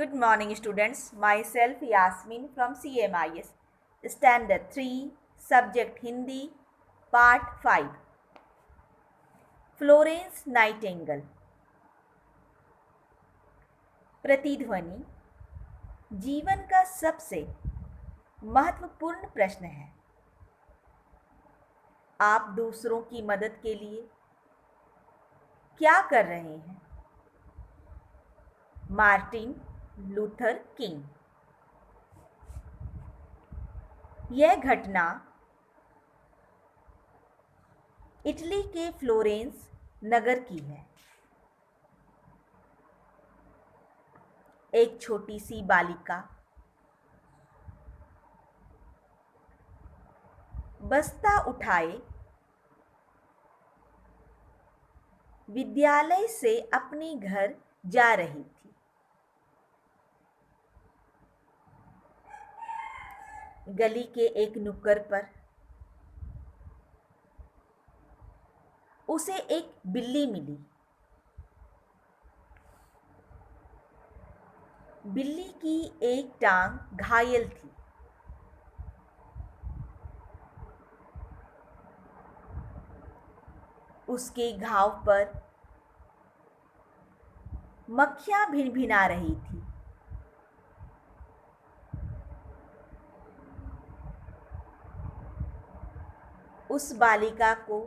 Good morning, students. Myself Yasmin from CMIS, Standard 3, Subject Hindi, Part 5. Florence Nightingale. प्रतिध्वनि जीवन का सबसे महत्वपूर्ण प्रश्न है. आप दूसरों की मदद के लिए क्या कर रहे हैं? Martin Luther king. यह घटना इटली के फ्लोरेंस नगर की है. एक छोटी सी बालिका बस्ता उठाए विद्यालय से अपने घर जा रही थी. गली के एक नुक्कड़ पर उसे एक बिल्ली मिली. बिल्ली की एक टांग घायल थी. उसके घाव पर मक्खियां भिनभिना रही थी. उस बालिका को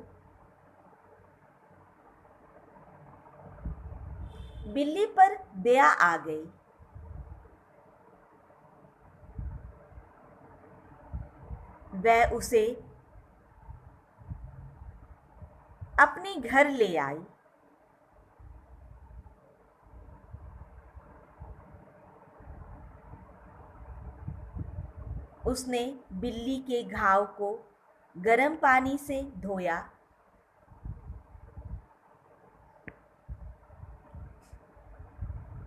बिल्ली पर दया आ गई. वह उसे अपने घर ले आई. उसने बिल्ली के घाव को गर्म पानी से धोया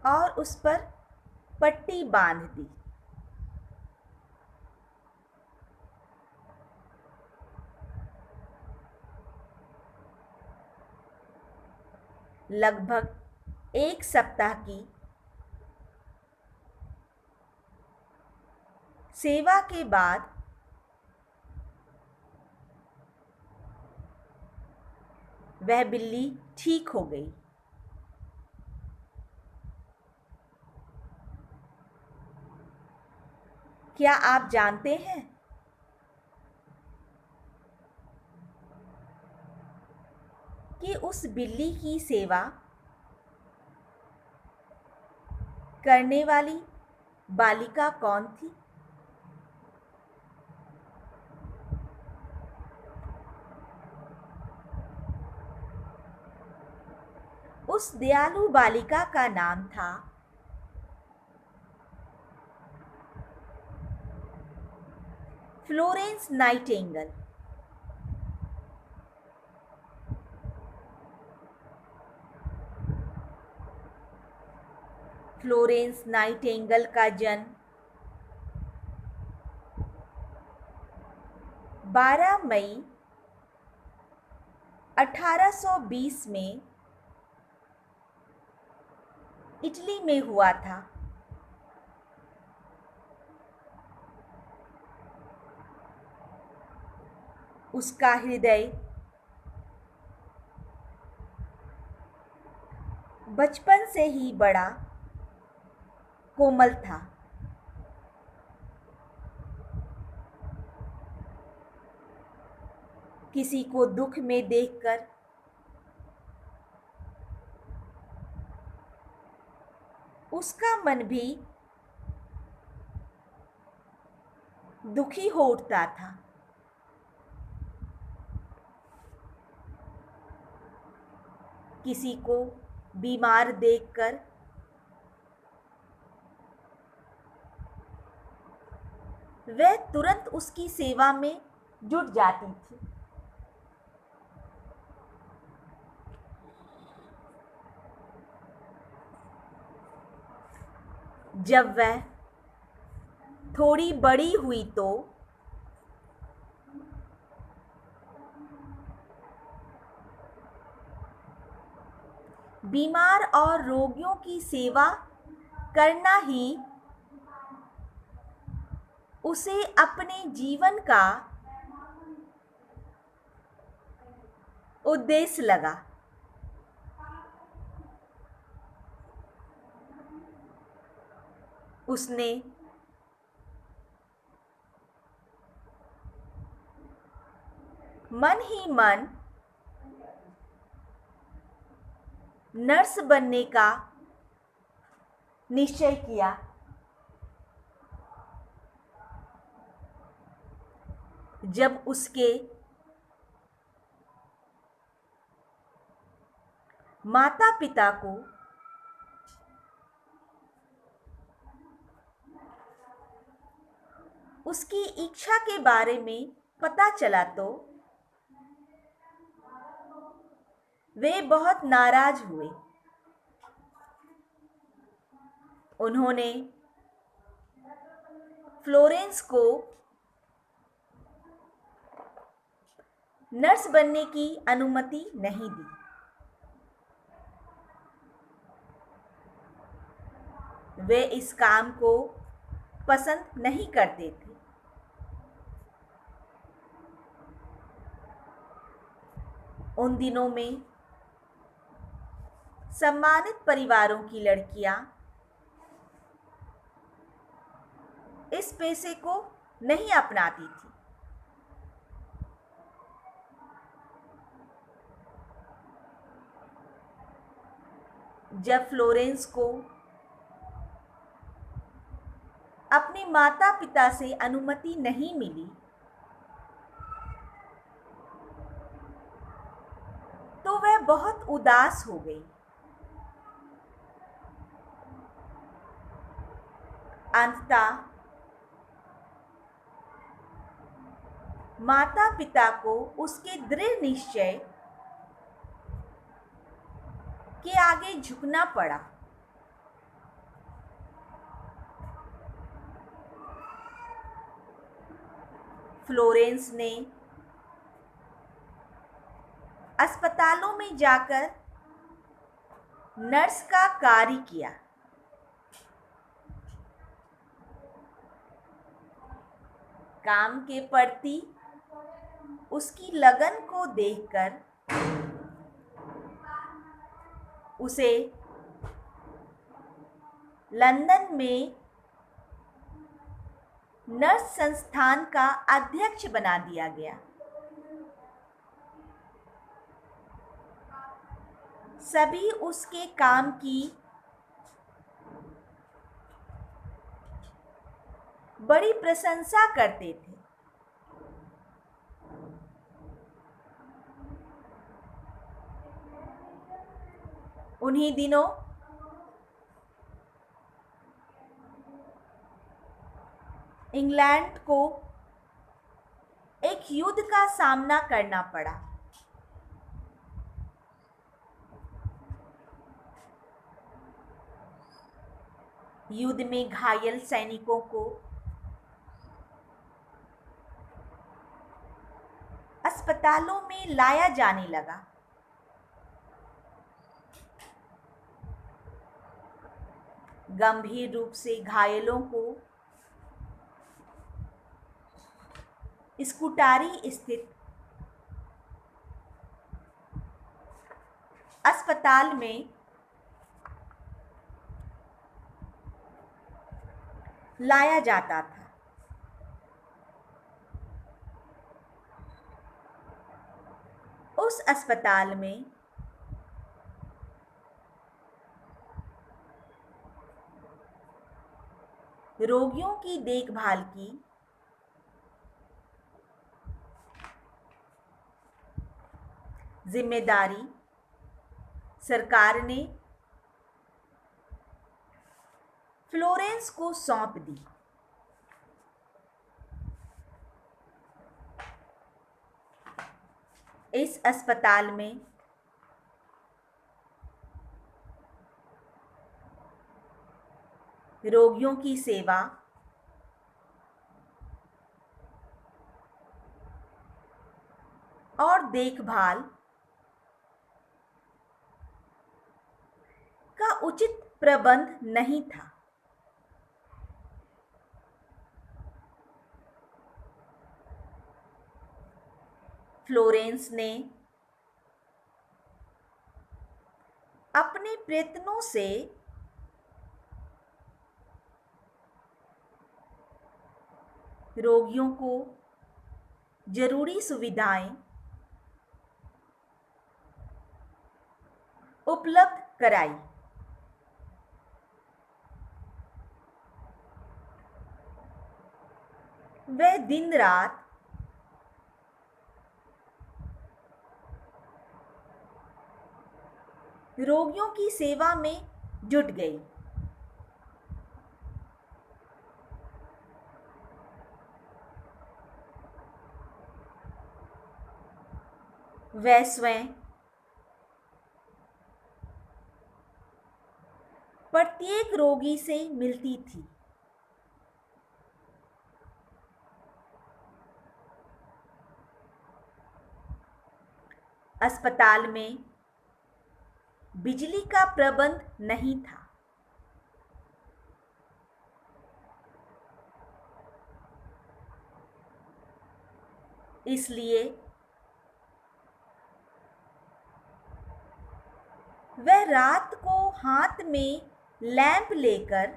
और उस पर पट्टी बांध दी. लगभग एक सप्ताह की सेवा के बाद वह बिल्ली ठीक हो गई. क्या आप जानते हैं कि उस बिल्ली की सेवा करने वाली बालिका कौन थी? उस दयालु बालिका का नाम था फ्लोरेंस नाइटिंगेल. फ्लोरेंस नाइटिंगेल का जन्म 12 मई 1820 में इटली में हुआ था. उसका हृदय बचपन से ही बड़ा कोमल था. किसी को दुख में देखकर उसका मन भी दुखी हो उठता था. किसी को बीमार देखकर वह तुरंत उसकी सेवा में जुट जाती थी. जब वह थोड़ी बड़ी हुई तो बीमार और रोगियों की सेवा करना ही उसे अपने जीवन का उद्देश्य लगा। उसने मन ही मन नर्स बनने का निश्चय किया। जब उसके माता पिता को उसकी इच्छा के बारे में पता चला तो वे बहुत नाराज हुए। उन्होंने फ्लोरेंस को नर्स बनने की अनुमति नहीं दी। वे इस काम को पसंद नहीं करते थे। उन दिनों में सम्मानित परिवारों की लड़कियां इस पेशे को नहीं अपनाती थी। जब फ्लोरेंस को अपने माता पिता से अनुमति नहीं मिली तो वह बहुत उदास हो गई। अंततः माता पिता को उसके दृढ़ निश्चय के आगे झुकना पड़ा। फ्लोरेंस ने अस्पतालों में जाकर नर्स का कार्य किया। काम के प्रति उसकी लगन को देखकर उसे लंदन में नर्स संस्थान का अध्यक्ष बना दिया गया। सभी उसके काम की बड़ी प्रशंसा करते थे। उन्हीं दिनों इंग्लैंड को एक युद्ध का सामना करना पड़ा। युद्ध में घायल सैनिकों को अस्पतालों में लाया जाने लगा। गंभीर रूप से घायलों को स्कूटारी स्थित अस्पताल में लाया जाता था। उस अस्पताल में रोगियों की देखभाल की जिम्मेदारी सरकार ने फ्लोरेंस को सौंप दी। इस अस्पताल में रोगियों की सेवा और देखभाल का उचित प्रबंध नहीं था। फ्लोरेंस ने अपने प्रयत्नों से रोगियों को जरूरी सुविधाएं उपलब्ध कराई। वह दिन रात रोगियों की सेवा में जुट गई। वह स्वयं प्रत्येक रोगी से मिलती थी। अस्पताल में बिजली का प्रबंध नहीं था, इसलिए वह रात को हाथ में लैंप लेकर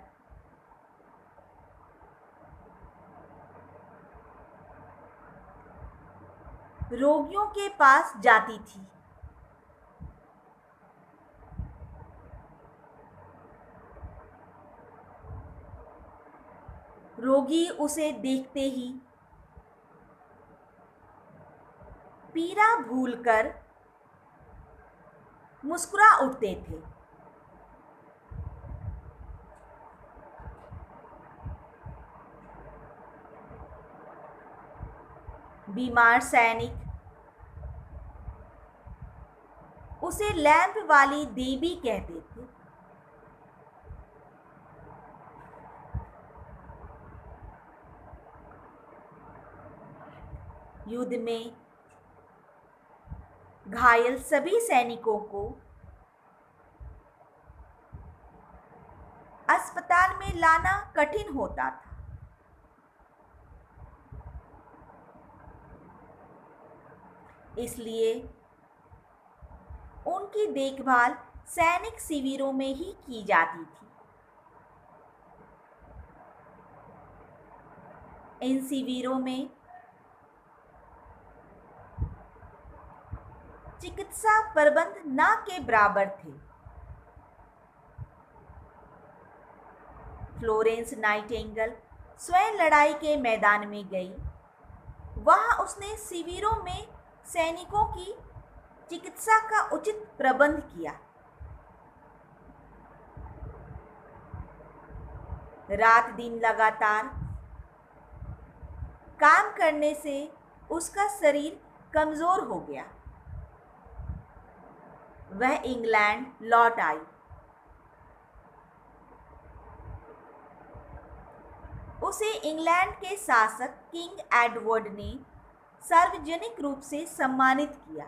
रोगियों के पास जाती थी। रोगी उसे देखते ही पीड़ा भूलकर मुस्कुरा उठते थे। बीमार सैनिक उसे लैंप वाली देवी कहते थे। युद्ध में घायल सभी सैनिकों को अस्पताल में लाना कठिन होता था। इसलिए उनकी देखभाल सैनिक शिविरों में ही की जाती थी। इन शिविरों में चिकित्सा प्रबंध ना के बराबर थे। फ्लोरेंस नाइटिंगेल स्वयं लड़ाई के मैदान में गई। वहां उसने शिविरों में सैनिकों की चिकित्सा का उचित प्रबंध किया। रात दिन लगातार काम करने से उसका शरीर कमजोर हो गया। वह इंग्लैंड लौट आई। उसे इंग्लैंड के शासक किंग एडवर्ड ने सार्वजनिक रूप से सम्मानित किया।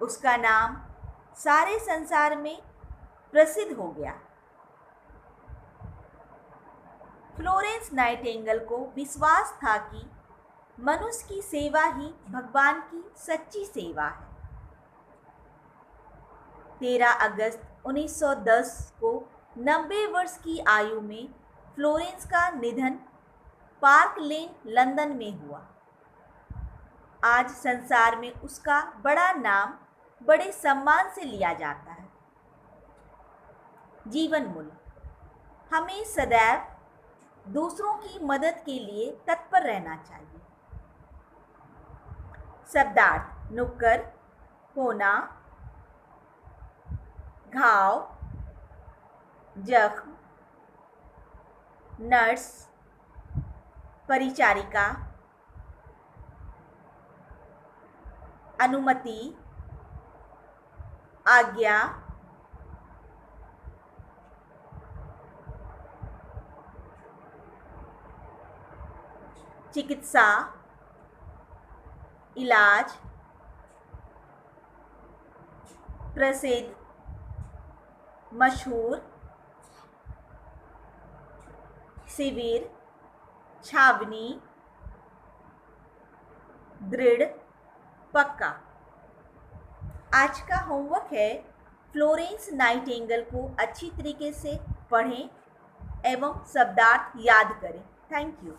उसका नाम सारे संसार में प्रसिद्ध हो गया। फ्लोरेंस नाइटिंगेल को विश्वास था कि मनुष्य की सेवा ही भगवान की सच्ची सेवा है। 13 अगस्त 1910 को 90 वर्ष की आयु में फ्लोरेंस का निधन पार्क लेन लंदन में हुआ। आज संसार में उसका बड़ा नाम बड़े सम्मान से लिया जाता है। जीवन मूल्य: हमें सदैव दूसरों की मदद के लिए तत्पर रहना चाहिए। शब्दार्थ: नुक्कड़, होना, घाव, जख्म, नर्स, परिचारिका, अनुमति, आज्ञा, चिकित्सा, इलाज, प्रसिद्ध, मशहूर, शिविर, छावनी, दृढ़, पक्का। आज का होमवर्क है फ्लोरेंस नाइटिंगेल को अच्छी तरीके से पढ़ें एवं शब्दार्थ याद करें। Thank you.